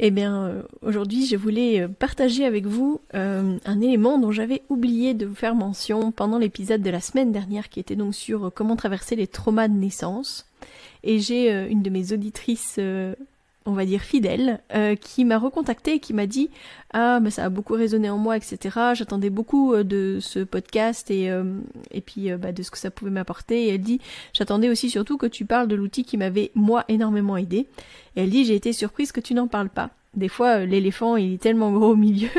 Eh bien, aujourd'hui, je voulais partager avec vous un élément dont j'avais oublié de vous faire mention pendant l'épisode de la semaine dernière, qui était donc sur comment traverser les traumas de naissance. Et j'ai une de mes auditrices, on va dire fidèle, qui m'a recontactée et qui m'a dit « Ah, mais ça a beaucoup résonné en moi, etc. J'attendais beaucoup de ce podcast et puis de ce que ça pouvait m'apporter. » Et elle dit « J'attendais aussi surtout que tu parles de l'outil qui m'avait, moi, énormément aidé. » Et elle dit « J'ai été surprise que tu n'en parles pas. » Des fois, l'éléphant, il est tellement gros au milieu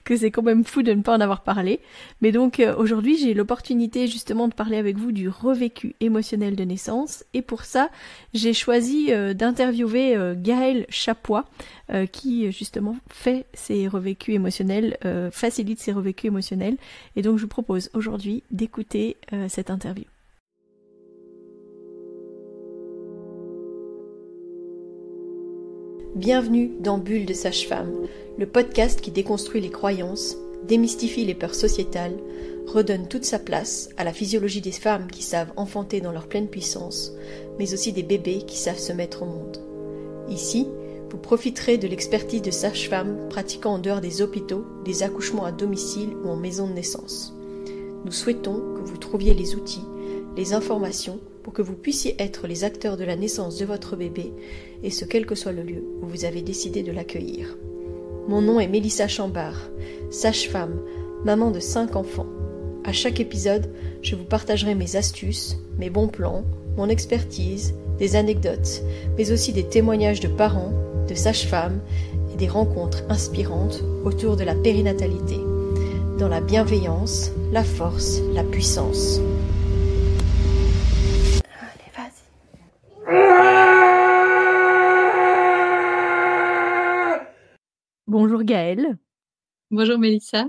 que c'est quand même fou de ne pas en avoir parlé. Mais donc, aujourd'hui, j'ai l'opportunité justement de parler avec vous du revécu émotionnel de naissance. Et pour ça, j'ai choisi d'interviewer Gaëlle Chapois, qui justement fait ces revécus émotionnels, facilite ces revécus émotionnels. Et donc, je vous propose aujourd'hui d'écouter cette interview. Bienvenue dans Bulle de Sage-Femme, le podcast qui déconstruit les croyances, démystifie les peurs sociétales, redonne toute sa place à la physiologie des femmes qui savent enfanter dans leur pleine puissance, mais aussi des bébés qui savent se mettre au monde. Ici, vous profiterez de l'expertise de sages-femmes pratiquant en dehors des hôpitaux, des accouchements à domicile ou en maison de naissance. Nous souhaitons que vous trouviez les outils, les informations pour que vous puissiez être les acteurs de la naissance de votre bébé, et ce quel que soit le lieu où vous avez décidé de l'accueillir. Mon nom est Mélissa Chambard, sage-femme, maman de 5 enfants. À chaque épisode, je vous partagerai mes astuces, mes bons plans, mon expertise, des anecdotes, mais aussi des témoignages de parents, de sages-femmes et des rencontres inspirantes autour de la périnatalité, dans la bienveillance, la force, la puissance. Bonjour Gaëlle. Bonjour Mélissa.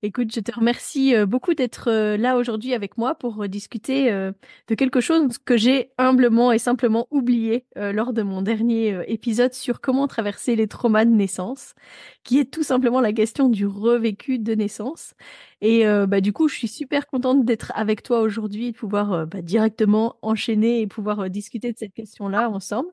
Écoute, je te remercie beaucoup d'être là aujourd'hui avec moi pour discuter de quelque chose que j'ai humblement et simplement oublié lors de mon dernier épisode sur comment traverser les traumas de naissance, qui est tout simplement la question du revécu de naissance. Et du coup, je suis super contente d'être avec toi aujourd'hui et de pouvoir directement enchaîner et pouvoir discuter de cette question-là ensemble.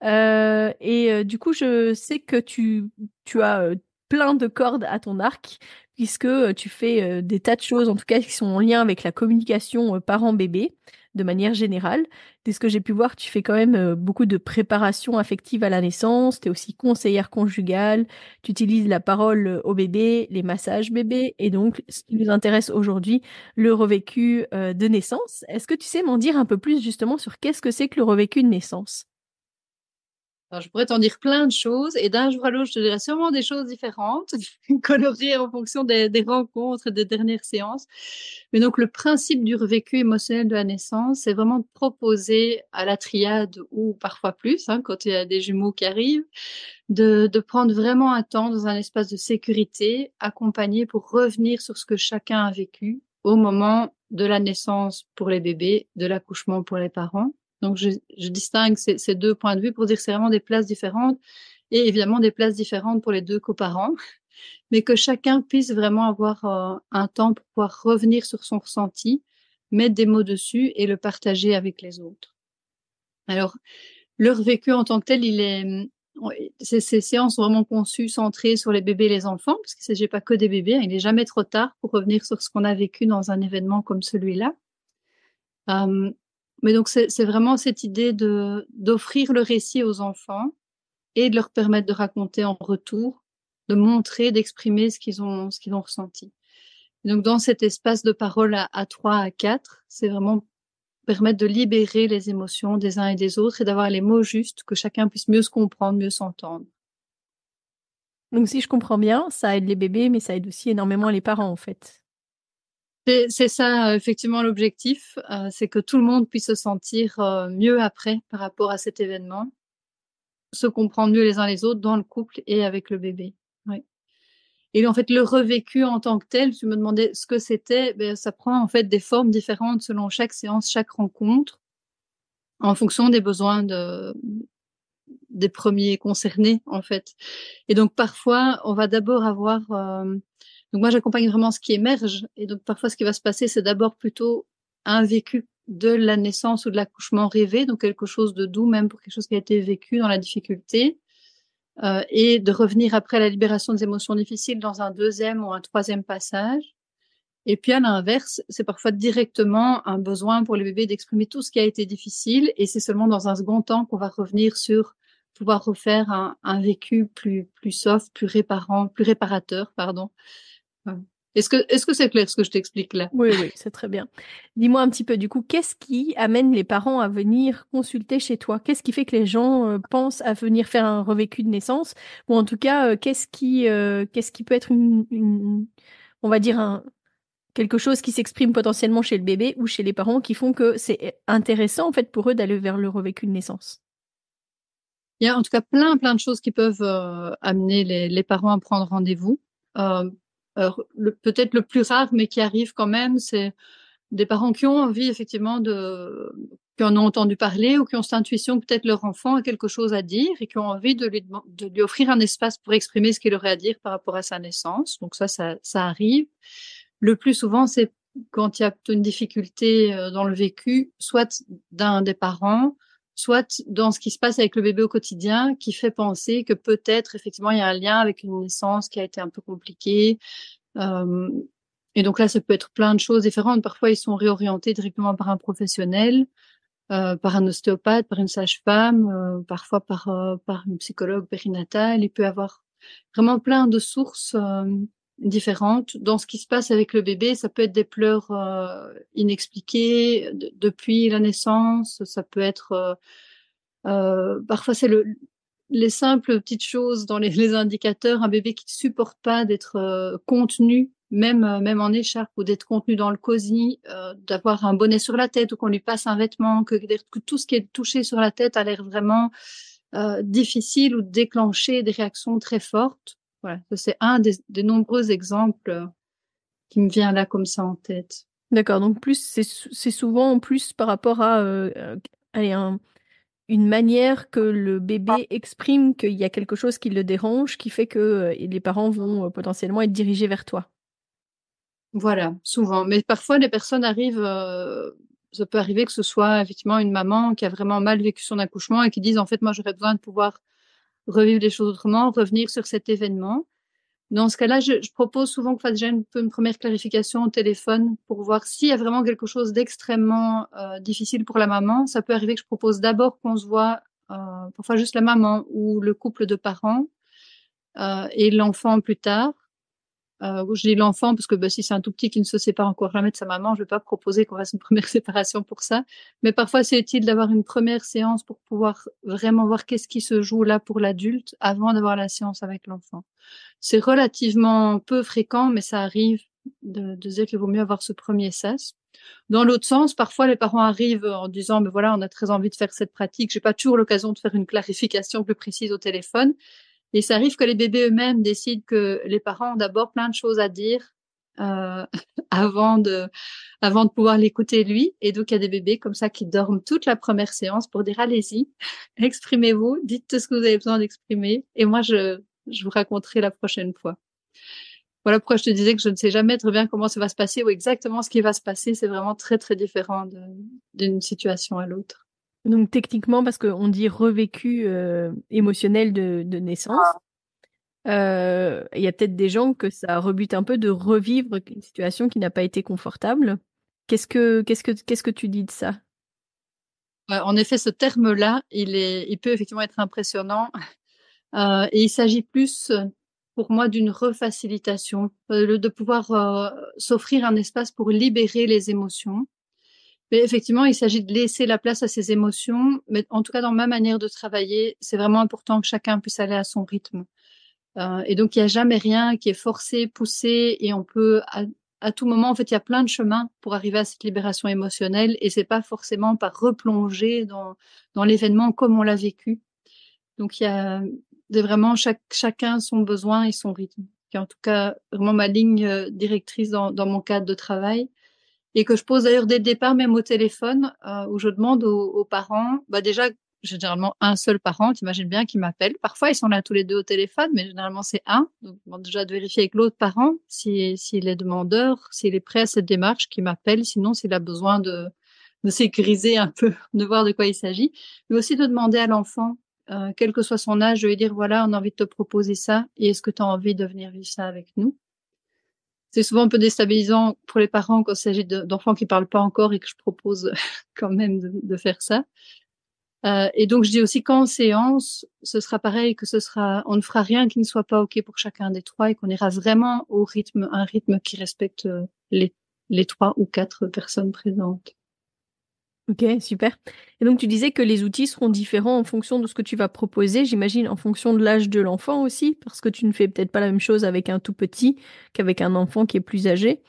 Du coup, je sais que tu as plein de cordes à ton arc, puisque tu fais des tas de choses, en tout cas, qui sont en lien avec la communication parent-bébé, de manière générale. Dès ce que j'ai pu voir, tu fais quand même beaucoup de préparation affective à la naissance, tu es aussi conseillère conjugale, tu utilises la parole au bébé, les massages bébés, et donc, ce qui nous intéresse aujourd'hui, le revécu de naissance. Est-ce que tu sais m'en dire un peu plus justement sur qu'est-ce que c'est que le revécu de naissance? Alors, je pourrais t'en dire plein de choses et d'un jour à l'autre, je te dirais sûrement des choses différentes, colorées en fonction des rencontres, des dernières séances. Mais donc, le principe du revécu émotionnel de la naissance, c'est vraiment de proposer à la triade ou parfois plus, quand il y a des jumeaux qui arrivent, de prendre vraiment un temps dans un espace de sécurité, accompagné pour revenir sur ce que chacun a vécu au moment de la naissance pour les bébés, de l'accouchement pour les parents. Donc, je distingue ces deux points de vue pour dire que c'est vraiment des places différentes et évidemment des places différentes pour les deux coparents, mais que chacun puisse vraiment avoir un temps pour pouvoir revenir sur son ressenti, mettre des mots dessus et le partager avec les autres. Alors, leur vécu en tant que tel, ces séances sont vraiment conçues, centrées sur les bébés et les enfants, parce qu'il ne s'agit pas que des bébés. Il n'est jamais trop tard pour revenir sur ce qu'on a vécu dans un événement comme celui-là. Mais donc, c'est vraiment cette idée d'offrir le récit aux enfants et de leur permettre de raconter en retour, de montrer, d'exprimer ce qu'ils ont ressenti. Et donc, dans cet espace de parole à 3, à 4, c'est vraiment permettre de libérer les émotions des uns et des autres et d'avoir les mots justes, que chacun puisse mieux se comprendre, mieux s'entendre. Donc, si je comprends bien, ça aide les bébés, mais ça aide aussi énormément les parents, en fait. C'est ça, effectivement, l'objectif, c'est que tout le monde puisse se sentir mieux après par rapport à cet événement, se comprendre mieux les uns les autres dans le couple et avec le bébé. Oui. Et en fait, le revécu en tant que tel, tu me demandais ce que c'était, ça prend en fait des formes différentes selon chaque séance, chaque rencontre, en fonction des besoins des premiers concernés, en fait. Et donc, parfois, on va d'abord avoir... donc, moi, j'accompagne vraiment ce qui émerge. Et donc, parfois, ce qui va se passer, c'est d'abord plutôt un vécu de la naissance ou de l'accouchement rêvé, donc quelque chose de doux, même pour quelque chose qui a été vécu dans la difficulté. et de revenir après la libération des émotions difficiles dans un deuxième ou un troisième passage. Et puis à l'inverse, c'est parfois directement un besoin pour les bébés d'exprimer tout ce qui a été difficile, et c'est seulement dans un second temps qu'on va revenir sur pouvoir refaire un vécu plus soft, plus réparateur, pardon. Est-ce que c'est clair ce que je t'explique là? Oui, oui, c'est très bien. Dis-moi un petit peu, du coup, qu'est-ce qui amène les parents à venir consulter chez toi? Qu'est-ce qui fait que les gens pensent à venir faire un revécu de naissance? Ou en tout cas, qu'est-ce qui peut être on va dire quelque chose qui s'exprime potentiellement chez le bébé ou chez les parents qui font que c'est intéressant en fait pour eux d'aller vers le revécu de naissance? Il y a en tout cas plein de choses qui peuvent amener les parents à prendre rendez-vous. Peut-être le plus rare, mais qui arrive quand même, c'est des parents qui ont envie effectivement qui en ont entendu parler ou qui ont cette intuition que peut-être leur enfant a quelque chose à dire et qui ont envie de lui offrir un espace pour exprimer ce qu'il aurait à dire par rapport à sa naissance. Donc ça arrive. Le plus souvent, c'est quand il y a une difficulté dans le vécu, soit d'un des parents, soit dans ce qui se passe avec le bébé au quotidien, qui fait penser que peut-être effectivement il y a un lien avec une naissance qui a été un peu compliquée. Et donc là, ça peut être plein de choses différentes. Parfois, ils sont réorientés directement par un professionnel, par un ostéopathe, par une sage-femme, parfois par une psychologue périnatale. Il peut y avoir vraiment plein de sources différentes dans ce qui se passe avec le bébé. Ça peut être des pleurs inexpliquées depuis la naissance. Ça peut être parfois c'est les simples petites choses dans les indicateurs, un bébé qui ne supporte pas d'être contenu, même en écharpe, ou d'être contenu dans le cosy, d'avoir un bonnet sur la tête ou qu'on lui passe un vêtement, que tout ce qui est touché sur la tête a l'air vraiment difficile ou de déclencher des réactions très fortes. Voilà, c'est un des nombreux exemples qui me vient là comme ça en tête. D'accord, donc plus c'est souvent plus par rapport à allez, une manière que le bébé exprime qu'il y a quelque chose qui le dérange, qui fait que les parents vont potentiellement être dirigés vers toi. Voilà, souvent. Mais parfois, les personnes arrivent, ça peut arriver que ce soit effectivement une maman qui a vraiment mal vécu son accouchement et qui dise, en fait, moi, j'aurais besoin de pouvoir revivre les choses autrement, revenir sur cet événement. Dans ce cas-là, je propose souvent qu'on fasse déjà une première clarification au téléphone pour voir s'il y a vraiment quelque chose d'extrêmement difficile pour la maman. Ça peut arriver que je propose d'abord qu'on se voit, parfois juste la maman ou le couple de parents et l'enfant plus tard. Je dis l'enfant parce que si c'est un tout petit qui ne se sait pas encore jamais de sa maman, je ne vais pas proposer qu'on fasse une première séparation pour ça. Mais parfois, c'est utile d'avoir une première séance pour pouvoir vraiment voir qu'est-ce qui se joue là pour l'adulte avant d'avoir la séance avec l'enfant. C'est relativement peu fréquent, mais ça arrive de dire qu'il vaut mieux avoir ce premier sas. Dans l'autre sens, parfois les parents arrivent en disant, mais voilà, on a très envie de faire cette pratique. J'ai pas toujours l'occasion de faire une clarification plus précise au téléphone. Et ça arrive que les bébés eux-mêmes décident que les parents ont d'abord plein de choses à dire euh, avant de pouvoir l'écouter lui. Et donc, il y a des bébés comme ça qui dorment toute la première séance pour dire, allez-y, exprimez-vous, dites tout ce que vous avez besoin d'exprimer. Et moi, je vous raconterai la prochaine fois. Voilà pourquoi je te disais que je ne sais jamais très bien comment ça va se passer ou exactement ce qui va se passer. C'est vraiment très différent d'une situation à l'autre. Donc techniquement, parce qu'on dit revécu émotionnel de naissance, il y a peut-être des gens que ça rebute un peu de revivre une situation qui n'a pas été confortable. Qu'est-ce que tu dis de ça? En effet, ce terme-là, il peut effectivement être impressionnant. Et il s'agit plus, pour moi, d'une refacilitation, de pouvoir s'offrir un espace pour libérer les émotions. Mais effectivement, il s'agit de laisser la place à ces émotions. Mais en tout cas, dans ma manière de travailler, c'est vraiment important que chacun puisse aller à son rythme. Et donc, il n'y a jamais rien qui est forcé, poussé, et on peut à tout moment, en fait, il y a plein de chemins pour arriver à cette libération émotionnelle, et c'est pas forcément par replonger dans l'événement comme on l'a vécu. Donc, il y a vraiment chacun son besoin et son rythme, qui est en tout cas vraiment ma ligne directrice dans mon cadre de travail, et que je pose d'ailleurs dès le départ, même au téléphone, où je demande aux parents, déjà, j'ai généralement un seul parent, t'imagines bien, qui m'appelle. Parfois, ils sont là tous les deux au téléphone, mais généralement, c'est un. Donc, déjà de vérifier avec l'autre parent s'il est demandeur, s'il est prêt à cette démarche, qui m'appelle. Sinon, s'il a besoin de sécuriser un peu, de voir de quoi il s'agit. Mais aussi de demander à l'enfant quel que soit son âge, de lui dire, voilà, on a envie de te proposer ça, et est-ce que tu as envie de venir vivre ça avec nous? C'est souvent un peu déstabilisant pour les parents quand il s'agit d'enfants qui parlent pas encore et que je propose quand même de faire ça. Et donc je dis aussi qu'en séance, ce sera pareil, on ne fera rien qui ne soit pas OK pour chacun des trois et qu'on ira vraiment un rythme qui respecte les 3 ou 4 personnes présentes. Ok, super. Et donc tu disais que les outils seront différents en fonction de ce que tu vas proposer, j'imagine en fonction de l'âge de l'enfant aussi, parce que tu ne fais peut-être pas la même chose avec un tout petit qu'avec un enfant qui est plus âgé.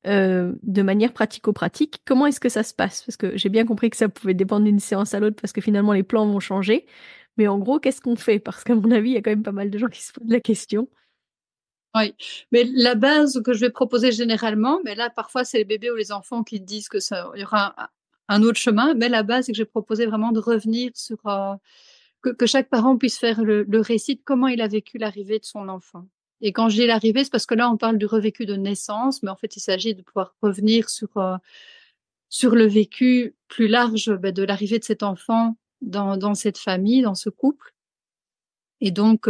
De manière pratico-pratique, comment est-ce que ça se passe? Parce que j'ai bien compris que ça pouvait dépendre d'une séance à l'autre parce que finalement les plans vont changer. Mais en gros, qu'est-ce qu'on fait? Parce qu'à mon avis, il y a quand même pas mal de gens qui se posent la question. Oui, mais la base que je vais proposer généralement, mais là parfois c'est les bébés ou les enfants qui disent que il y aura un autre chemin, mais la base c'est que j'ai proposé vraiment de revenir sur que chaque parent puisse faire le récit de comment il a vécu l'arrivée de son enfant. Et quand je dis l'arrivée, c'est parce que là on parle du revécu de naissance, mais en fait il s'agit de pouvoir revenir sur le vécu plus large de l'arrivée de cet enfant dans cette famille, dans ce couple. Et donc,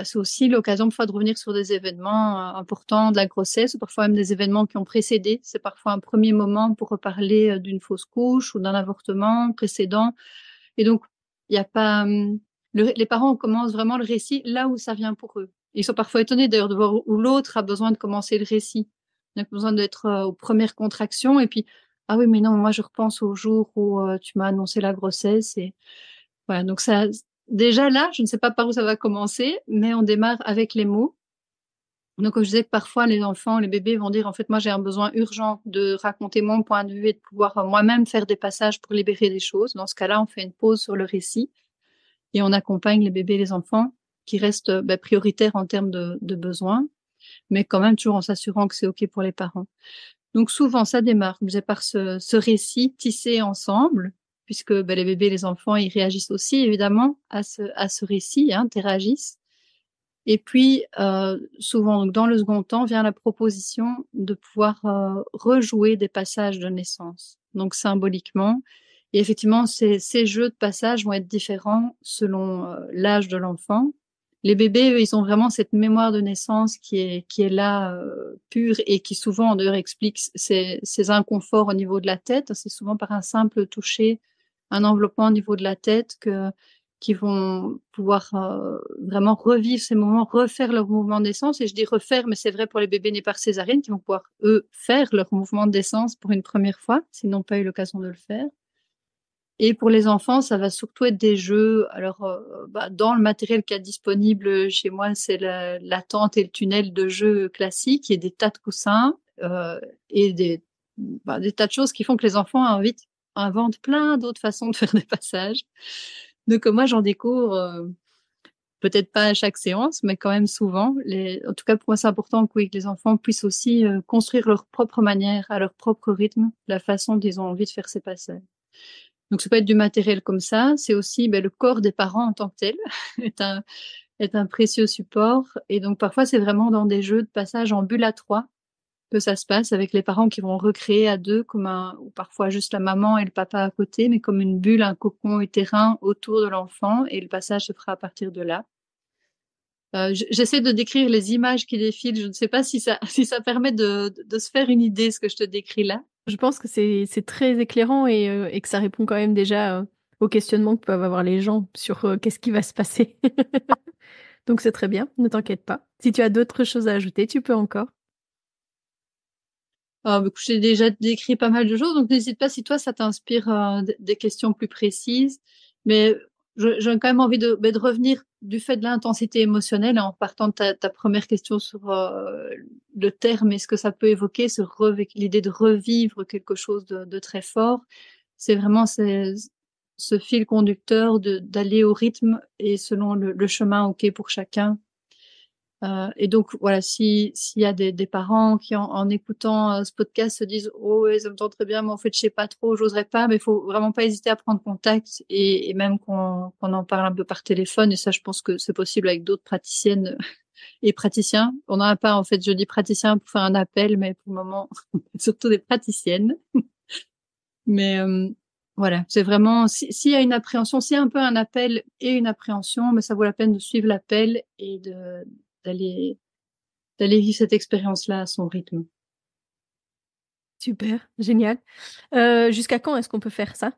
c'est aussi l'occasion parfois de revenir sur des événements importants de la grossesse, ou parfois même des événements qui ont précédé. C'est parfois un premier moment pour reparler d'une fausse couche ou d'un avortement précédent. Et donc, il y a pas, les parents commencent vraiment le récit là où ça vient pour eux. Ils sont parfois étonnés d'ailleurs de voir où l'autre a besoin de commencer le récit. Il a besoin d'être aux premières contractions et puis, ah oui, mais non, moi je repense au jour où tu m'as annoncé la grossesse et voilà. Donc ça, déjà là, je ne sais pas par où ça va commencer, mais on démarre avec les mots. Donc, comme je disais que parfois les enfants, les bébés vont dire, en fait, moi j'ai un besoin urgent de raconter mon point de vue et de pouvoir moi-même faire des passages pour libérer des choses. Dans ce cas-là, on fait une pause sur le récit et on accompagne les bébés et les enfants qui restent prioritaires en termes de besoins, mais quand même toujours en s'assurant que c'est OK pour les parents. Donc souvent, ça démarre, comme je disais, par ce récit tissé ensemble, puisque les bébés et les enfants, ils réagissent aussi évidemment à ce récit, hein, interagissent. Et puis, souvent, donc, dans le second temps, vient la proposition de pouvoir rejouer des passages de naissance, donc symboliquement. Et effectivement, ces jeux de passages vont être différents selon l'âge de l'enfant. Les bébés, eux, ils ont vraiment cette mémoire de naissance qui est là, pure, et qui souvent, d'ailleurs, explique ces inconforts au niveau de la tête. C'est souvent par un simple toucher, un enveloppement au niveau de la tête qui vont pouvoir vraiment revivre ces moments, refaire leur mouvement d'essence. Et je dis refaire, mais c'est vrai pour les bébés nés par césarienne qui vont pouvoir, eux, faire leur mouvement d'essence pour une première fois, s'ils n'ont pas eu l'occasion de le faire. Et pour les enfants, ça va surtout être des jeux. Alors, dans le matériel qu'il y a disponible chez moi, c'est la tente et le tunnel de jeux classiques et des tas de coussins et des tas de choses qui font que les enfants inventent plein d'autres façons de faire des passages. Donc, moi, j'en découvre peut-être pas à chaque séance, mais quand même souvent. En tout cas, pour moi, c'est important que, oui, que les enfants puissent aussi construire leur propre manière, à leur propre rythme, la façon dont ils ont envie de faire ces passages. Donc, ça peut être du matériel comme ça. C'est aussi le corps des parents en tant que tel est un précieux support. Et donc, parfois, c'est vraiment dans des jeux de passage en bulle à 3 que ça se passe, avec les parents qui vont recréer à 2 ou parfois juste la maman et le papa à côté, mais comme une bulle, un cocon utérin autour de l'enfant, et le passage se fera à partir de là. J'essaie de décrire les images qui défilent. Je ne sais pas si ça permet de se faire une idée, ce que je te décris là. Je pense que c'est très éclairant et que ça répond quand même déjà aux questionnements que peuvent avoir les gens sur qu'est-ce qui va se passer. Donc c'est très bien, ne t'inquiète pas. Si tu as d'autres choses à ajouter, tu peux encore. Je t'ai déjà décrit pas mal de choses, donc n'hésite pas si toi ça t'inspire des questions plus précises. Mais j'ai quand même envie de revenir du fait de l'intensité émotionnelle en partant de ta première question sur le terme et ce que ça peut évoquer, l'idée de revivre quelque chose de très fort. C'est vraiment ce fil conducteur d'aller au rythme et selon le chemin OK pour chacun. Et donc voilà, s'il y a des parents qui en écoutant ce podcast se disent oh ouais, ça me tente très bien, mais en fait je sais pas trop, j'oserais pas, mais il faut vraiment pas hésiter à prendre contact et même qu'on en parle un peu par téléphone. Et ça, je pense que c'est possible avec d'autres praticiennes et praticiens. On n'en a pas, en fait, je dis praticiens pour faire un appel, mais pour le moment surtout des praticiennes. Mais Voilà, c'est vraiment, s'il y a une appréhension, s'il y a un peu un appel et une appréhension, mais ça vaut la peine de suivre l'appel et d'aller vivre cette expérience-là à son rythme. Super, génial. Jusqu'à quand est-ce qu'on peut faire ça?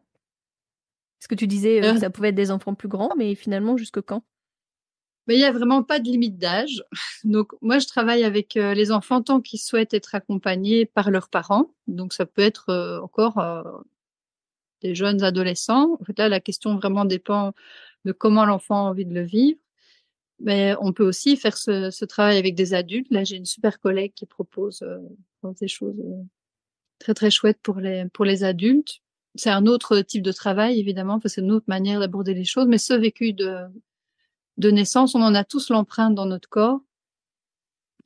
Parce que tu disais que ça pouvait être des enfants plus grands, mais finalement, jusque quand? Mais il y a vraiment pas de limite d'âge. Donc, moi, je travaille avec les enfants tant qu'ils souhaitent être accompagnés par leurs parents. Donc, ça peut être encore des jeunes adolescents. En fait, là, la question vraiment dépend de comment l'enfant a envie de le vivre. Mais on peut aussi faire ce travail avec des adultes. Là, j'ai une super collègue qui propose des choses très, très chouettes pour les adultes. C'est un autre type de travail, évidemment, parce que c'est une autre manière d'aborder les choses. Mais ce vécu de naissance, on en a tous l'empreinte dans notre corps.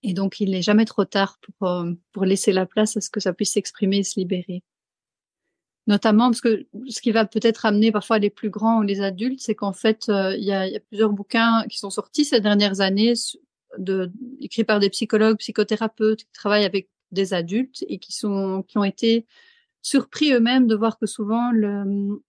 Et donc, il n'est jamais trop tard pour laisser la place à ce que ça puisse s'exprimer et se libérer. Notamment parce que ce qui va peut-être amener parfois les plus grands ou les adultes, c'est qu'en fait, il y a plusieurs bouquins qui sont sortis ces dernières années, écrits par des psychologues, psychothérapeutes qui travaillent avec des adultes et qui ont été surpris eux-mêmes de voir que souvent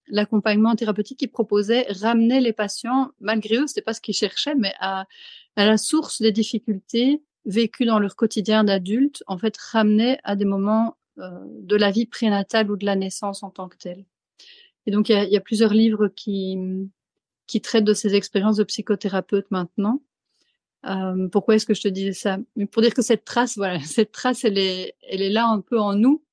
l'accompagnement thérapeutique qu'ils proposaient ramenait les patients, malgré eux, c'était pas ce qu'ils cherchaient, mais à la source des difficultés vécues dans leur quotidien d'adulte, en fait, ramenait à des moments de la vie prénatale ou de la naissance en tant que telle. Et donc, il y a plusieurs livres qui traitent de ces expériences de psychothérapeute maintenant. Pourquoi est-ce que je te disais ça? Mais pour dire que cette trace, voilà, cette trace, elle est là un peu en nous,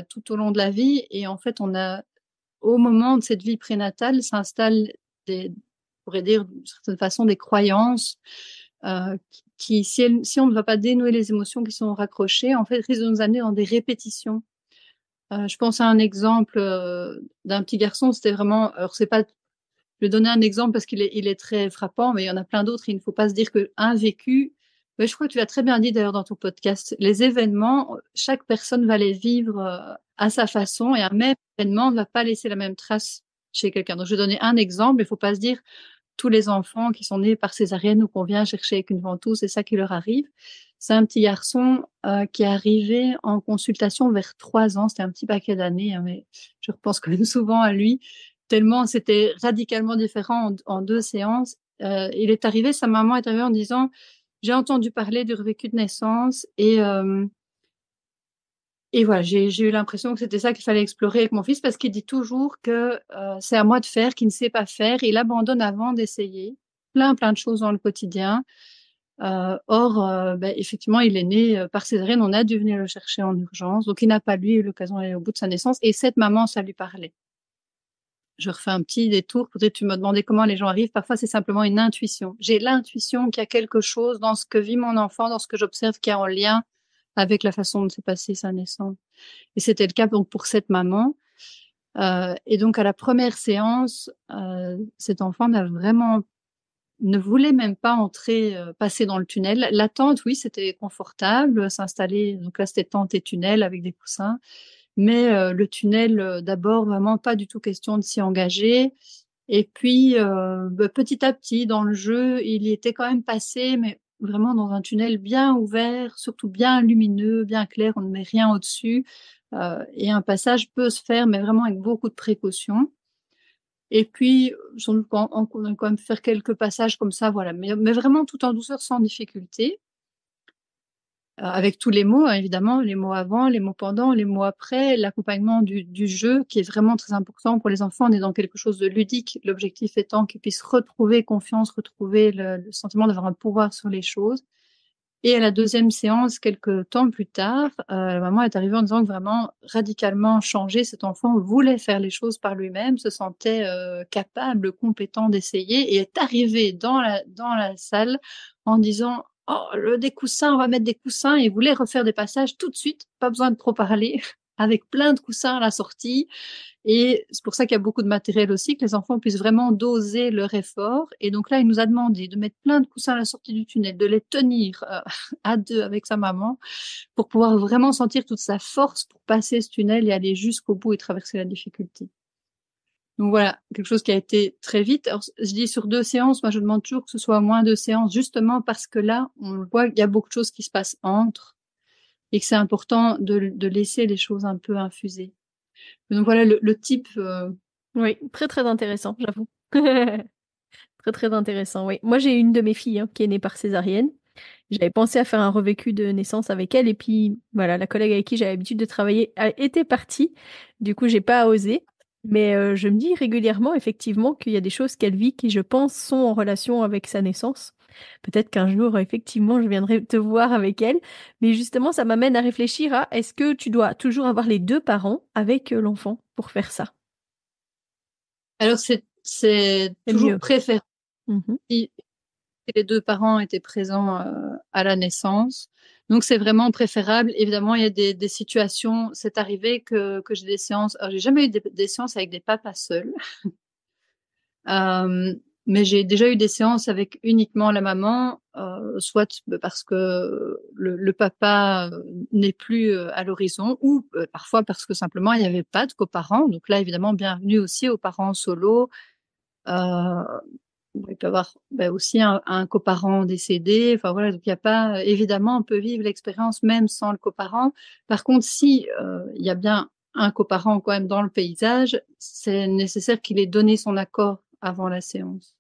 tout au long de la vie. Et en fait, au moment de cette vie prénatale, s'installent on pourrait dire d'une certaine façon, des croyances qui, si on ne va pas dénouer les émotions qui sont raccrochées, en fait, risquent de nous amener dans des répétitions. Je pense à un exemple d'un petit garçon, c'était vraiment, alors c'est pas, je vais donner un exemple parce qu'il est très frappant, mais il y en a plein d'autres. Il ne faut pas se dire qu'un vécu, mais je crois que tu l'as très bien dit d'ailleurs dans ton podcast, les événements, chaque personne va les vivre à sa façon et un même événement ne va pas laisser la même trace chez quelqu'un. Donc je vais donner un exemple, il ne faut pas se dire tous les enfants qui sont nés par césarienne ou qu'on vient chercher avec une ventouse, c'est ça qui leur arrive. C'est un petit garçon qui est arrivé en consultation vers 3 ans, c'était un petit paquet d'années, hein, mais je repense quand même souvent à lui, tellement c'était radicalement différent en 2 séances. Il est arrivé, sa maman est arrivée en disant « J'ai entendu parler du revécu de naissance et voilà, j'ai eu l'impression que c'était ça qu'il fallait explorer avec mon fils parce qu'il dit toujours que c'est à moi de faire, qu'il ne sait pas faire. Il abandonne avant d'essayer plein de choses dans le quotidien. Or, effectivement, il est né par césarienne. On a dû venir le chercher en urgence. Donc, il n'a pas, lui, eu l'occasion d'aller au bout de sa naissance. Et cette maman, ça lui parlait. Je refais un petit détour. Peut-être tu me demandais comment les gens arrivent. Parfois, c'est simplement une intuition. J'ai l'intuition qu'il y a quelque chose dans ce que vit mon enfant, dans ce que j'observe, qui est en lien avec la façon dont s'est passée sa naissance. Et c'était le cas donc pour cette maman. Et donc à la première séance, cet enfant ne voulait même pas entrer, passer dans le tunnel. La tente, oui, c'était confortable, s'installer. Donc là, c'était tente et tunnel avec des coussins. Mais le tunnel, d'abord, vraiment pas du tout question de s'y engager. Et puis, petit à petit, dans le jeu, il y était quand même passé, mais vraiment dans un tunnel bien ouvert, surtout bien lumineux, bien clair, on ne met rien au-dessus. Et un passage peut se faire, mais vraiment avec beaucoup de précautions. Et puis, on a quand même faire quelques passages comme ça, voilà, mais vraiment tout en douceur, sans difficulté. Avec tous les mots, hein, évidemment, les mots avant, les mots pendant, les mots après, l'accompagnement du jeu qui est vraiment très important pour les enfants. On est dans quelque chose de ludique, l'objectif étant qu'ils puissent retrouver confiance, retrouver le sentiment d'avoir un pouvoir sur les choses. Et à la deuxième séance, quelques temps plus tard, la maman est arrivée en disant que vraiment radicalement changé, cet enfant voulait faire les choses par lui-même, se sentait capable, compétent d'essayer et est arrivé dans la salle en disant oh, des coussins, on va mettre des coussins, et voulait refaire des passages tout de suite, pas besoin de trop parler, avec plein de coussins à la sortie. Et c'est pour ça qu'il y a beaucoup de matériel aussi, que les enfants puissent vraiment doser leur effort. Et donc là, il nous a demandé de mettre plein de coussins à la sortie du tunnel, de les tenir à deux avec sa maman pour pouvoir vraiment sentir toute sa force pour passer ce tunnel et aller jusqu'au bout et traverser la difficulté. Donc voilà, quelque chose qui a été très vite. Alors, je dis sur 2 séances, moi je demande toujours que ce soit moins 2 séances, justement parce que là, on voit qu'il y a beaucoup de choses qui se passent entre et que c'est important de laisser les choses un peu infuser. Donc voilà le type Oui, très très intéressant, j'avoue. Très très intéressant, oui. Moi, j'ai une de mes filles qui est née par césarienne. J'avais pensé à faire un revécu de naissance avec elle et puis voilà, la collègue avec qui j'avais l'habitude de travailler était partie. Du coup, j'ai pas osé. Mais je me dis régulièrement, effectivement, qu'il y a des choses qu'elle vit qui, je pense, sont en relation avec sa naissance. Peut-être qu'un jour, effectivement, je viendrai te voir avec elle. Mais justement, ça m'amène à réfléchir à est-ce que tu dois toujours avoir les deux parents avec l'enfant pour faire ça? Alors, c'est C'est toujours mieux. préférable Mhm. si les deux parents étaient présents à la naissance. Donc, c'est vraiment préférable. Évidemment, il y a des situations. C'est arrivé que j'ai des séances. Alors, j'ai jamais eu des séances avec des papas seuls. Euh, mais j'ai déjà eu des séances avec uniquement la maman, soit parce que le papa n'est plus à l'horizon, ou parfois parce que simplement il n'y avait pas de coparents. Donc là, évidemment, bienvenue aussi aux parents solo. Euh, il peut y avoir aussi un coparent décédé. Enfin voilà, donc il n'y a pas. Évidemment, on peut vivre l'expérience même sans le coparent. Par contre, si il y a bien un coparent quand même dans le paysage, c'est nécessaire qu'il ait donné son accord avant la séance.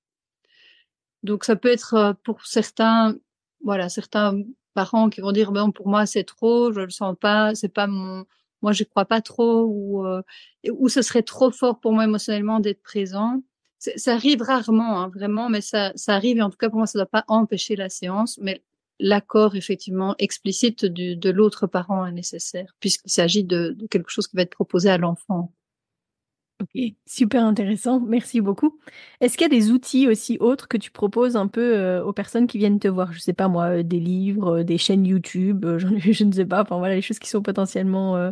Donc ça peut être pour certains, voilà, certains parents qui vont dire ben pour moi c'est trop, je le sens pas, c'est pas mon, moi je crois pas trop ou ce serait trop fort pour moi émotionnellement d'être présent. Ça arrive rarement, hein, vraiment, mais ça arrive et en tout cas pour moi ça doit pas empêcher la séance, mais l'accord effectivement explicite de l'autre parent est nécessaire puisqu'il s'agit de quelque chose qui va être proposé à l'enfant. Ok, super intéressant, merci beaucoup. Est-ce qu'il y a des outils aussi autres que tu proposes un peu aux personnes qui viennent te voir? Je sais pas moi, des livres, des chaînes YouTube, je ne sais pas, enfin voilà, les choses qui sont potentiellement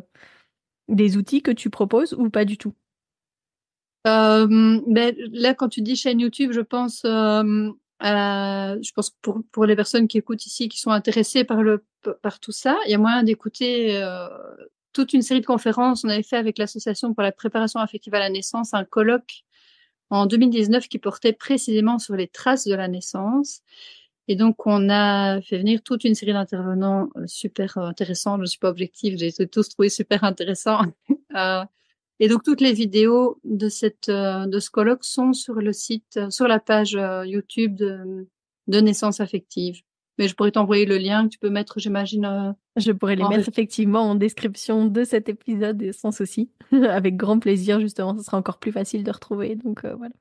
des outils que tu proposes ou pas du tout? Ben, là, quand tu dis chaîne YouTube, je pense que pour les personnes qui écoutent ici, qui sont intéressées par tout ça, il y a moyen d'écouter toute une série de conférences. On avait fait avec l'Association pour la préparation affective à la naissance un colloque en 2019 qui portait précisément sur les traces de la naissance. Et donc, on a fait venir toute une série d'intervenants super intéressants. Je ne suis pas objective, j'ai tous trouvé super intéressants. Euh, et donc toutes les vidéos de ce colloque sont sur le site, sur la page YouTube de Naissance Affective. Mais je pourrais t'envoyer le lien que tu peux mettre, j'imagine, Je pourrais les en mettre référence. effectivement en description de cet épisode et sans souci, avec grand plaisir justement, ce sera encore plus facile de retrouver, donc voilà.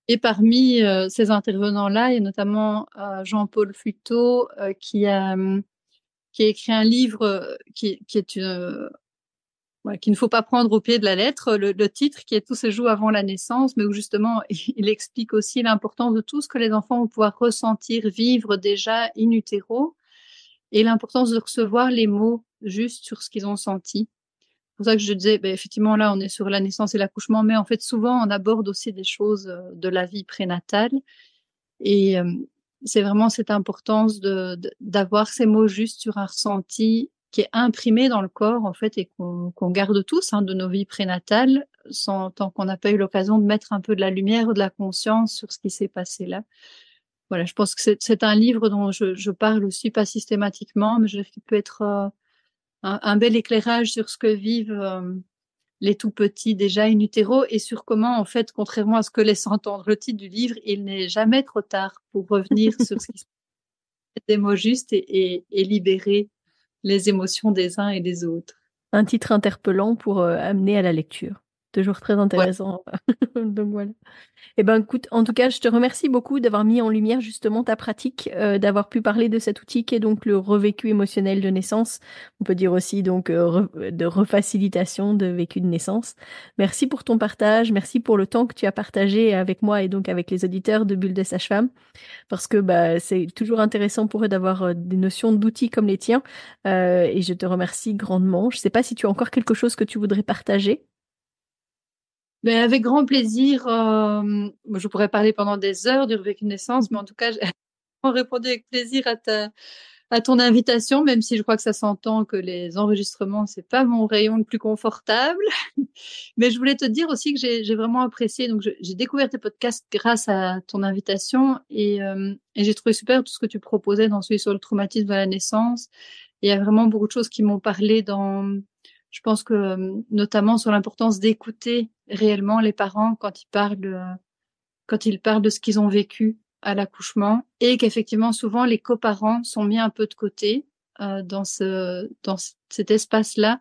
Et parmi ces intervenants-là, il y a notamment Jean-Paul Futeau qui a écrit un livre qui est ouais, qu'il ne faut pas prendre au pied de la lettre, le titre qui est Tout se joue avant la naissance, mais où justement il explique aussi l'importance de tout ce que les enfants vont pouvoir ressentir, vivre déjà in utero, et l'importance de recevoir les mots juste sur ce qu'ils ont senti. C'est pour ça que je disais, ben, effectivement, là, on est sur la naissance et l'accouchement, mais en fait, souvent, on aborde aussi des choses de la vie prénatale. Et c'est vraiment cette importance d'avoir ces mots justes sur un ressenti qui est imprimé dans le corps, en fait, et qu'on garde tous de nos vies prénatales, tant qu'on n'a pas eu l'occasion de mettre un peu de la lumière ou de la conscience sur ce qui s'est passé là. Voilà, je pense que c'est un livre dont je parle aussi pas systématiquement, mais je veux dire qu'il peut être un bel éclairage sur ce que vivent les tout petits déjà in utero et sur comment, en fait, contrairement à ce que laisse entendre le titre du livre, il n'est jamais trop tard pour revenir sur ce qui se passe, des mots justes et libérer les émotions des uns et des autres. Un titre interpellant pour amener à la lecture. Toujours très Ouais. intéressant. Donc voilà. Eh ben, écoute, en tout cas, je te remercie beaucoup d'avoir mis en lumière justement ta pratique, d'avoir pu parler de cet outil qui est donc le revécu émotionnel de naissance. On peut dire aussi donc de refacilitation de vécu de naissance. Merci pour ton partage, merci pour le temps que tu as partagé avec moi et donc avec les auditeurs de Bulle de Sage-Femme, parce que bah, c'est toujours intéressant pour eux d'avoir des notions d'outils comme les tiens. Et je te remercie grandement. Je ne sais pas si tu as encore quelque chose que tu voudrais partager. Mais avec grand plaisir, je pourrais parler pendant des heures du revécu de naissance, mais en tout cas, j'ai répondu avec plaisir à ton invitation, même si je crois que ça s'entend que les enregistrements, c'est pas mon rayon le plus confortable. Mais je voulais te dire aussi que j'ai vraiment apprécié. Donc, j'ai découvert tes podcasts grâce à ton invitation et j'ai trouvé super tout ce que tu proposais dans celui sur le traumatisme de la naissance. Il y a vraiment beaucoup de choses qui m'ont parlé Je pense que notamment sur l'importance d'écouter réellement les parents quand ils parlent de ce qu'ils ont vécu à l'accouchement, et qu'effectivement souvent les coparents sont mis un peu de côté dans cet espace-là.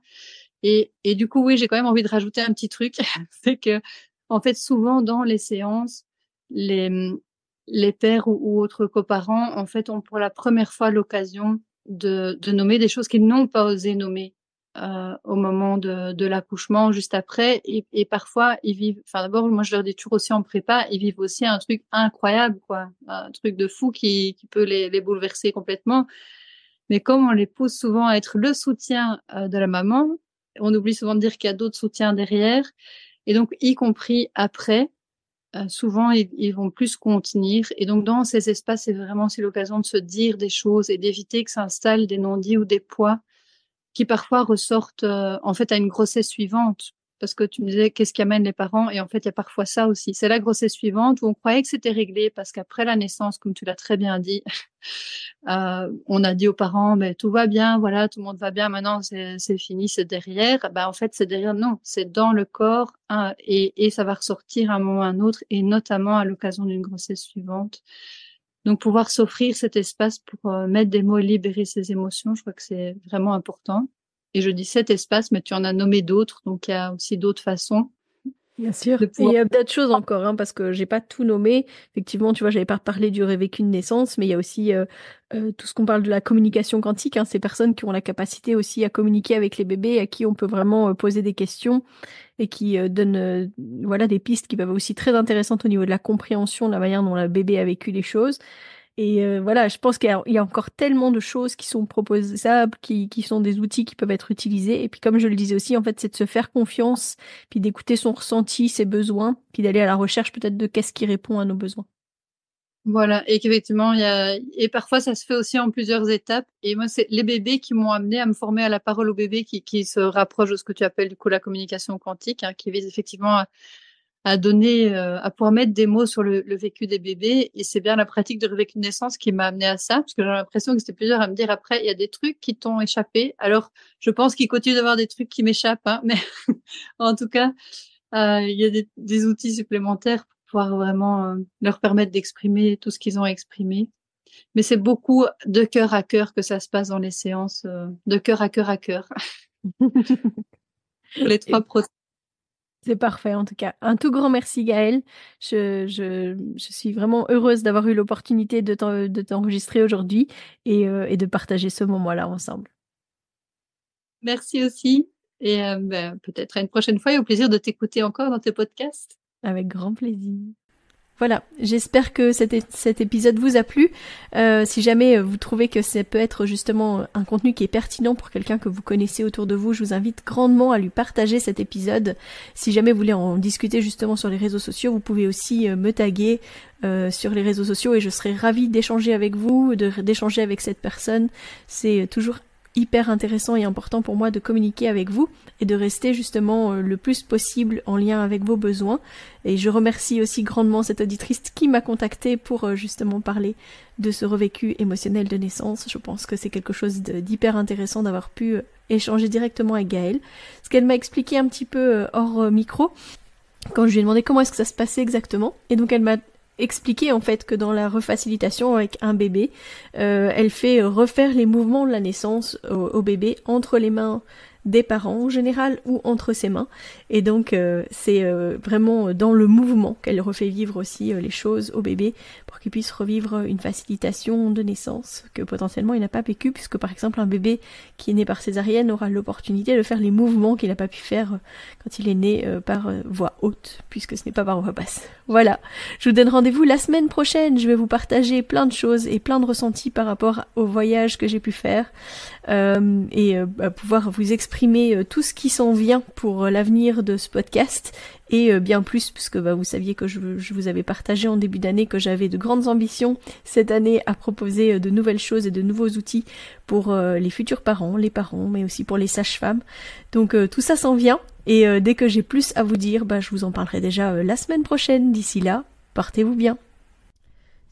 Et du coup, oui, j'ai quand même envie de rajouter un petit truc, c'est que en fait souvent dans les séances, les pères ou autres coparents en fait ont pour la première fois l'occasion de nommer des choses qu'ils n'ont pas osé nommer au moment de l'accouchement, juste après, et parfois ils vivent. Enfin, d'abord, moi je leur dis toujours aussi en prépa, ils vivent aussi un truc incroyable, quoi, un truc de fou qui peut les bouleverser complètement. Mais comme on les pousse souvent à être le soutien de la maman, on oublie souvent de dire qu'il y a d'autres soutiens derrière, et donc y compris après. Souvent, ils vont plus contenir. Et donc, dans ces espaces, c'est vraiment aussi l'occasion de se dire des choses et d'éviter que s'installent des non-dits ou des poids qui parfois ressortent en fait à une grossesse suivante. Parce que tu me disais qu'est-ce qui amène les parents, et en fait il y a parfois ça aussi. C'est la grossesse suivante où on croyait que c'était réglé parce qu'après la naissance, comme tu l'as très bien dit, on a dit aux parents mais tout va bien, voilà, tout le monde va bien, maintenant c'est fini, c'est derrière. Ben en fait c'est derrière, non, c'est dans le corps, hein, et ça va ressortir à un moment ou à un autre, et notamment à l'occasion d'une grossesse suivante. Donc pouvoir s'offrir cet espace pour mettre des mots et libérer ses émotions, je crois que c'est vraiment important. Et je dis cet espace, mais tu en as nommé d'autres, donc il y a aussi d'autres façons Bien sûr. de Et il pouvoir. y a d'autres choses encore, hein, parce que j'ai pas tout nommé. Effectivement, tu vois, j'avais pas parlé du revécu de naissance, mais il y a aussi tout ce qu'on parle de la communication quantique, hein, ces personnes qui ont la capacité aussi à communiquer avec les bébés, à qui on peut vraiment poser des questions et qui donnent voilà, des pistes qui peuvent être aussi très intéressantes au niveau de la compréhension, de la manière dont le bébé a vécu les choses. Et voilà, je pense qu'il y a encore tellement de choses qui sont proposables, qui sont des outils qui peuvent être utilisés. Et puis comme je le disais aussi, en fait, c'est de se faire confiance, puis d'écouter son ressenti, ses besoins, puis d'aller à la recherche peut-être de qu'est-ce qui répond à nos besoins. Voilà, et qu'effectivement, et parfois ça se fait aussi en plusieurs étapes. Et moi, c'est les bébés qui m'ont amené à me former à la parole au bébé, qui se rapproche de ce que tu appelles du coup la communication quantique, hein, qui vise effectivement à donner, à pouvoir mettre des mots sur le vécu des bébés. Et c'est bien la pratique de revécu de naissance qui m'a amené à ça, parce que j'ai l'impression que c'était plusieurs à me dire après, il y a des trucs qui t'ont échappé. Alors, je pense qu'il continue d'avoir des trucs qui m'échappent, hein, mais en tout cas, il y a des outils supplémentaires pour pouvoir vraiment leur permettre d'exprimer tout ce qu'ils ont exprimé. Mais c'est beaucoup de cœur à cœur que ça se passe dans les séances, de cœur à cœur à cœur, pour les trois procès. C'est parfait, en tout cas. Un tout grand merci, Gaëlle. Je suis vraiment heureuse d'avoir eu l'opportunité de t'enregistrer aujourd'hui et de partager ce moment-là ensemble. Merci aussi. Et peut-être à une prochaine fois, et au plaisir de t'écouter encore dans tes podcasts. Avec grand plaisir. Voilà, j'espère que cet épisode vous a plu. Si jamais vous trouvez que ça peut être justement un contenu qui est pertinent pour quelqu'un que vous connaissez autour de vous, je vous invite grandement à lui partager cet épisode. Si jamais vous voulez en discuter justement sur les réseaux sociaux, vous pouvez aussi me taguer sur les réseaux sociaux, et je serai ravie d'échanger avec vous, d'échanger avec cette personne. C'est toujours hyper intéressant et important pour moi de communiquer avec vous et de rester justement le plus possible en lien avec vos besoins. Et je remercie aussi grandement cette auditrice qui m'a contactée pour justement parler de ce revécu émotionnel de naissance. Je pense que c'est quelque chose d'hyper intéressant d'avoir pu échanger directement avec Gaëlle. Ce qu'elle m'a expliqué un petit peu hors micro, quand je lui ai demandé comment est-ce que ça se passait exactement. Et donc elle m'a expliquer en fait que dans la refacilitation avec un bébé, elle fait refaire les mouvements de la naissance au bébé entre les mains des parents en général ou entre ses mains, et donc c'est vraiment dans le mouvement qu'elle refait vivre aussi les choses au bébé pour qu'il puisse revivre une facilitation de naissance que potentiellement il n'a pas vécu, puisque par exemple un bébé qui est né par césarienne aura l'opportunité de faire les mouvements qu'il n'a pas pu faire quand il est né par voie haute, puisque ce n'est pas par voie basse. Voilà, je vous donne rendez-vous la semaine prochaine. Je vais vous partager plein de choses et plein de ressentis par rapport au voyage que j'ai pu faire, et pouvoir vous exprimer tout ce qui s'en vient pour l'avenir de ce podcast, et bien plus, puisque vous saviez que je vous avais partagé en début d'année que j'avais de grandes ambitions cette année à proposer de nouvelles choses et de nouveaux outils pour les futurs parents, mais aussi pour les sages-femmes. Donc tout ça s'en vient, et dès que j'ai plus à vous dire, je vous en parlerai déjà la semaine prochaine. D'ici là, portez-vous bien.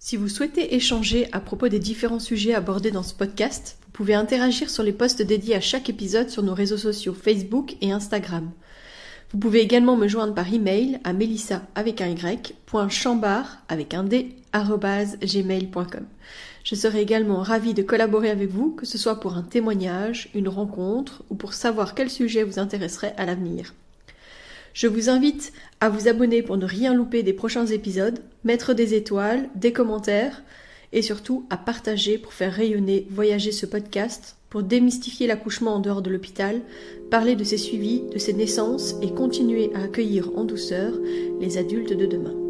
Si vous souhaitez échanger à propos des différents sujets abordés dans ce podcast, vous pouvez interagir sur les posts dédiés à chaque épisode sur nos réseaux sociaux Facebook et Instagram. Vous pouvez également me joindre par email à melissa.chambard@gmail.com. Je serai également ravie de collaborer avec vous, que ce soit pour un témoignage, une rencontre ou pour savoir quel sujet vous intéresserait à l'avenir. Je vous invite à vous abonner pour ne rien louper des prochains épisodes, mettre des étoiles, des commentaires et surtout à partager pour faire rayonner, voyager ce podcast, pour démystifier l'accouchement en dehors de l'hôpital, parler de ses suivis, de ses naissances et continuer à accueillir en douceur les adultes de demain.